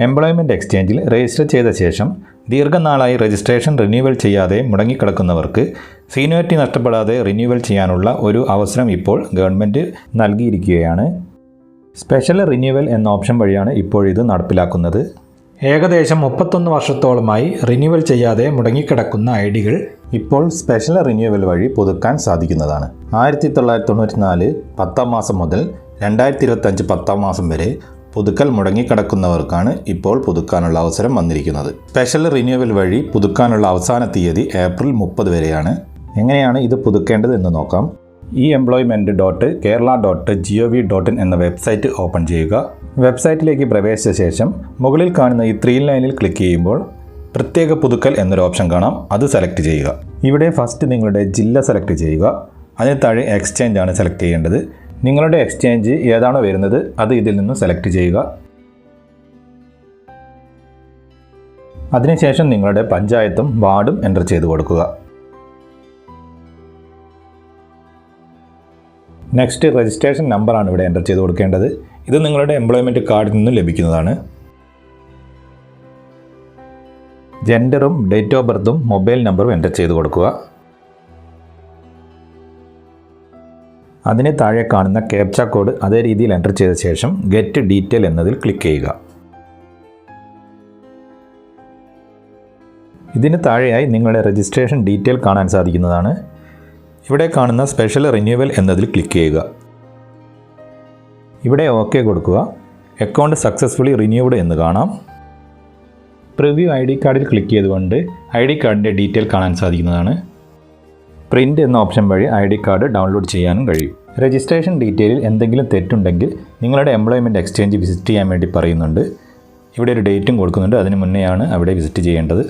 Employment എക്സ്ചേഞ്ചിൽ register ചെയ്ത ശേഷം ദീർഘനാളായി രജിസ്ട്രേഷൻ റിന്യൂവൽ ചെയ്യാതെ മുടങ്ങിക്കിടക്കുന്നവർക്ക് സീനിയോറിറ്റി നഷ്ടപ്പെടാതെ റിന്യൂവൽ ചെയ്യാനുള്ള ഒരു അവസരം ഇപ്പോൾ ഗവൺമെൻറ് നൽകിയിരിക്കുകയാണ്. സ്പെഷ്യൽ റിന്യൂവൽ എന്ന ഓപ്ഷൻ വഴിയാണ് ഇപ്പോഴിത് നടപ്പിലാക്കുന്നത്. ഏകദേശം 31 വർഷത്തോളമായി റിന്യൂവൽ ചെയ്യാതെ മുടങ്ങിക്കിടക്കുന്ന ഐഡികൾ ഇപ്പോൾ സ്പെഷ്യൽ റിന്യൂവൽ വഴി പുതുക്കാൻ സാധിക്കുന്നതാണ്. 1994 10 മാസം മുതൽ 2025 10 മാസം വരെ പുതുക്കൽ മുടങ്ങിക്കിടക്കുന്നവർക്കാണ് ഇപ്പോൾ പുതുക്കാനുള്ള അവസരം വന്നിരിക്കുന്നത്. സ്പെഷ്യൽ റിന്യൂവൽ വഴി പുതുക്കാനുള്ള അവസാന തീയതി ഏപ്രിൽ 30 വരെയാണ്. എങ്ങനെയാണ് ഇത് പുതുക്കേണ്ടത് എന്ന് നോക്കാം. employment.kerala.gov.in എന്ന വെബ്സൈറ്റ് ഓപ്പൺ ചെയ്യുക. വെബ്സൈറ്റിലേക്ക് പ്രവേശിച്ച ശേഷം മുകളിൽ കാണുന്ന ഈ 3 ലൈനിൽ ക്ലിക്ക് ചെയ്യുമ്പോൾ പ്രത്യേക പുതുക്കൽ എന്നൊരു ഓപ്ഷൻ കാണാം. അത് സെലക്ട് ചെയ്യുക. ഇവിടെ ഫസ്റ്റ് നിങ്ങളുടെ ജില്ല സെലക്ട് ചെയ്യുക. അതിന് താഴെ എക്സ്ചേഞ്ച് ആണ് സെലക്ട് ചെയ്യേണ്ടത്. നിങ്ങളുടെ എക്സ്ചേഞ്ച് ഏതാണോ വരുന്നത് അത് ഇതിൽ നിന്ന് സെലക്ട് ചെയ്യുക. അതിനുശേഷം നിങ്ങളുടെ പഞ്ചായത്തും വാർഡും എൻ്റർ ചെയ്ത് കൊടുക്കുക. നെക്സ്റ്റ് രജിസ്ട്രേഷൻ നമ്പറാണ് ഇവിടെ എൻ്റർ ചെയ്ത് കൊടുക്കേണ്ടത്. ഇത് നിങ്ങളുടെ എംപ്ലോയ്മെൻറ്റ് കാർഡിൽ നിന്നും ലഭിക്കുന്നതാണ്. ജെൻഡറും ഡേറ്റ് ഓഫ് ബർത്തും മൊബൈൽ നമ്പറും എൻ്റർ ചെയ്ത് കൊടുക്കുക. അതിന് താഴെ കാണുന്ന ക്യാപ്ച കോഡ് അതേ രീതിയിൽ എൻ്റർ ചെയ്ത ശേഷം ഗെറ്റ് ഡീറ്റെയിൽ എന്നതിൽ ക്ലിക്ക് ചെയ്യുക. ഇതിന് താഴെയായി നിങ്ങളുടെ രജിസ്ട്രേഷൻ ഡീറ്റെയിൽ കാണാൻ സാധിക്കുന്നതാണ്. ഇവിടെ കാണുന്ന സ്പെഷ്യൽ റിന്യൂവൽ എന്നതിൽ ക്ലിക്ക് ചെയ്യുക. ഇവിടെ ഓക്കെ കൊടുക്കുക. അക്കൗണ്ട് സക്സസ്ഫുള്ളി റിന്യൂവ്ഡ് എന്ന് കാണാം. പ്രിവ്യൂ ഐ ഡി കാർഡിൽ ക്ലിക്ക് ചെയ്തുകൊണ്ട് ഐ ഡി കാർഡിൻ്റെ ഡീറ്റെയിൽ കാണാൻ സാധിക്കുന്നതാണ്. പ്രിൻ്റ് എന്ന ഓപ്ഷൻ വഴി ഐ ഡി കാർഡ് ഡൗൺലോഡ് ചെയ്യാനും കഴിയും. രജിസ്ട്രേഷൻ ഡീറ്റെയിലിൽ എന്തെങ്കിലും തെറ്റുണ്ടെങ്കിൽ നിങ്ങളുടെ എംപ്ലോയ്മെൻറ്റ് എക്സ്ചേഞ്ച് വിസിറ്റ് ചെയ്യാൻ വേണ്ടി പറയുന്നുണ്ട്. ഇവിടെ ഒരു ഡേറ്റും കൊടുക്കുന്നുണ്ട്. അതിന് മുന്നെയാണ് അവിടെ വിസിറ്റ് ചെയ്യേണ്ടത്.